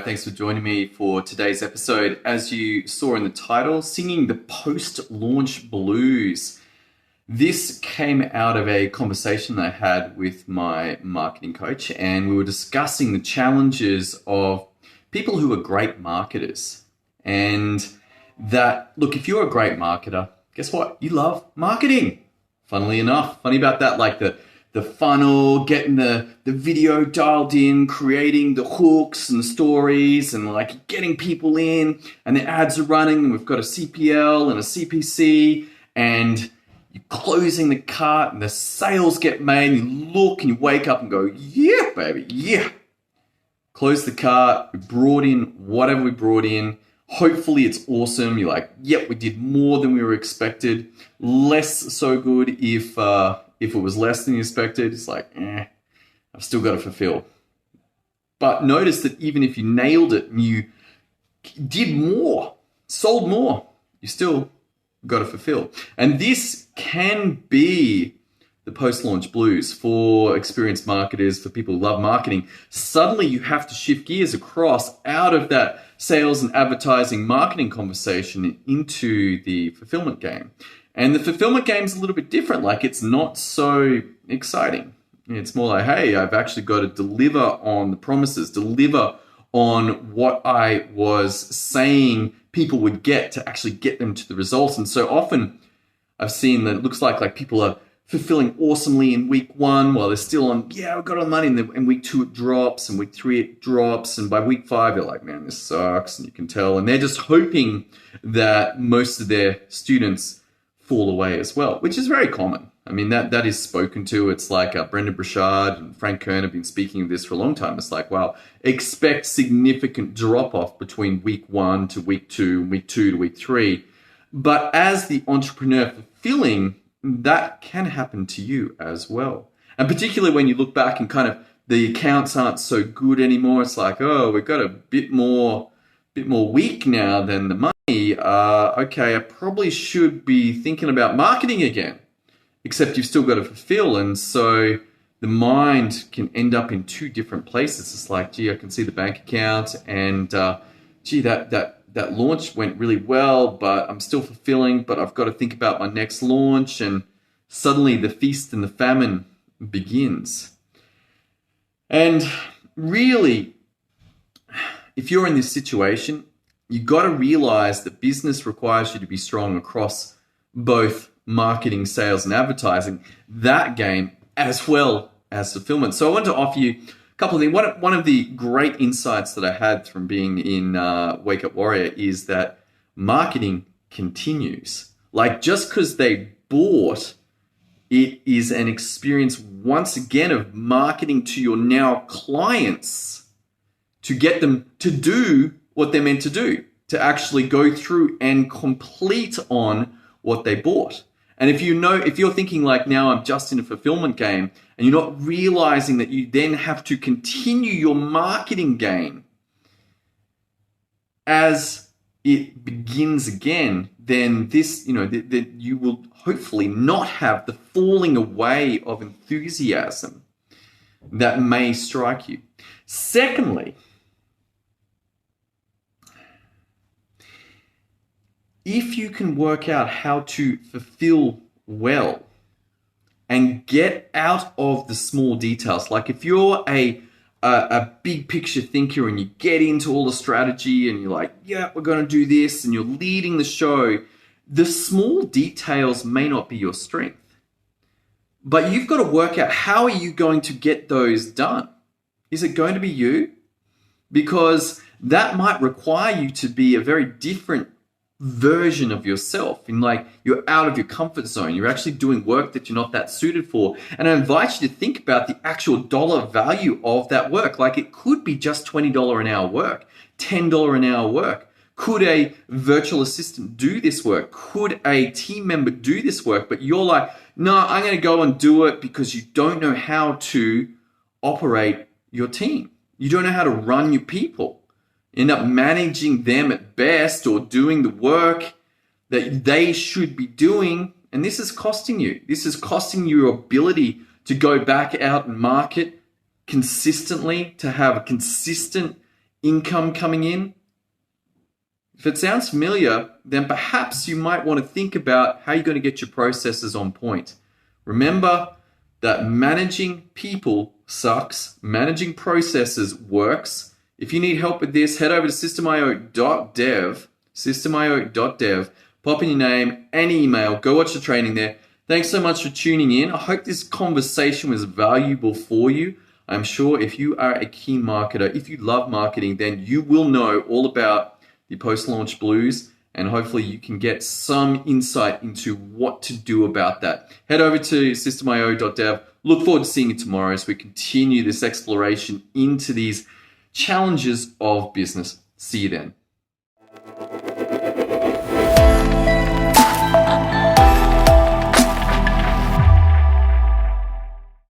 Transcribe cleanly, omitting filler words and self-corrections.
right, thanks for joining me for today's episode. As you saw in the title, singing the post-launch blues. This came out of a conversation I had with my marketing coach, and we were discussing the challenges of people who are great marketers. And that, look, if you're a great marketer, guess what? You love marketing. Funnily enough, funny about that, like the funnel, getting the video dialed in, creating the hooks and the stories, and like getting people in, and the ads are running, and we've got a CPL and a CPC, and you're closing the cart, and the sales get made, and you look and you wake up and go, yeah, baby, yeah. Close the cart, we brought in whatever we brought in. Hopefully it's awesome. You're like, yep, we did more than we were expected. Less so good if it was less than you expected. It's like, I've still got to fulfill. But notice that even if you nailed it and you did more, sold more, you still got to fulfill. And this can be the post-launch blues for experienced marketers, for people who love marketing. Suddenly you have to shift gears across out of that sales and advertising marketing conversation into the fulfillment game. And the fulfillment game is a little bit different. Like, it's not so exciting. It's more like, hey, I've actually got to deliver on the promises, deliver on what I was saying people would get to actually get them to the results. And so often I've seen that it looks like people are fulfilling awesomely in week one while they're still on, yeah, I've got all the money. And then in week two, it drops, and week three, it drops. And by week five, they're like, man, this sucks. And you can tell. And they're just hoping that most of their students fall away as well, which is very common. I mean, that is spoken to. It's like Brendan Burchard and Frank Kern have been speaking of this for a long time. It's like, wow, expect significant drop-off between week one to week two, and week two to week three. But as the entrepreneur fulfilling, that can happen to you as well. And particularly when you look back and kind of the accounts aren't so good anymore. It's like, oh, we've got a bit more weak now than the money. Okay, I probably should be thinking about marketing again, except you've still got to fulfill. And so the mind can end up in two different places. It's like, gee, I can see the bank account, and gee, that launch went really well, but I'm still fulfilling, but I've got to think about my next launch. And suddenly the feast and the famine begins. And really, if you're in this situation, you got to realize that business requires you to be strong across both marketing, sales, and advertising, that game, as well as fulfillment. So I want to offer you a couple of things. One of the great insights that I had from being in Wake Up Warrior is that marketing continues. Like, just because they bought, it is an experience once again of marketing to your now clients to get them to do what they're meant to do, to actually go through and complete on what they bought. And if you're thinking like, now I'm just in a fulfillment game, and you're not realizing that you then have to continue your marketing game as it begins again, then this, that you will hopefully not have the falling away of enthusiasm that may strike you. Secondly, if you can work out how to fulfill well and get out of the small details, like if you're a big picture thinker and you get into all the strategy and you're like, yeah, we're going to do this, and you're leading the show, the small details may not be your strength. But you've got to work out, how are you going to get those done? Is it going to be you? Because that might require you to be a very different version of yourself, in like, you're out of your comfort zone. You're actually doing work that you're not that suited for. And I invite you to think about the actual dollar value of that work. Like, it could be just $20 an hour work, $10 an hour work. Could a virtual assistant do this work? Could a team member do this work? But you're like, no, I'm going to go and do it, because you don't know how to operate your team. You don't know how to run your people. End up managing them at best, or doing the work that they should be doing. And this is costing you. This is costing you your ability to go back out and market consistently, to have a consistent income coming in? If it sounds familiar, then perhaps you might want to think about how you're going to get your processes on point. Remember that managing people sucks, managing processes works. If you need help with this, head over to systemio.dev, pop in your name and email, go watch the training there. Thanks so much for tuning in. I hope this conversation was valuable for you. I'm sure if you are a key marketer, if you love marketing, then you will know all about the post-launch blues, and hopefully you can get some insight into what to do about that. Head over to systemio.dev. Look forward to seeing you tomorrow as we continue this exploration into these challenges of business. See you then.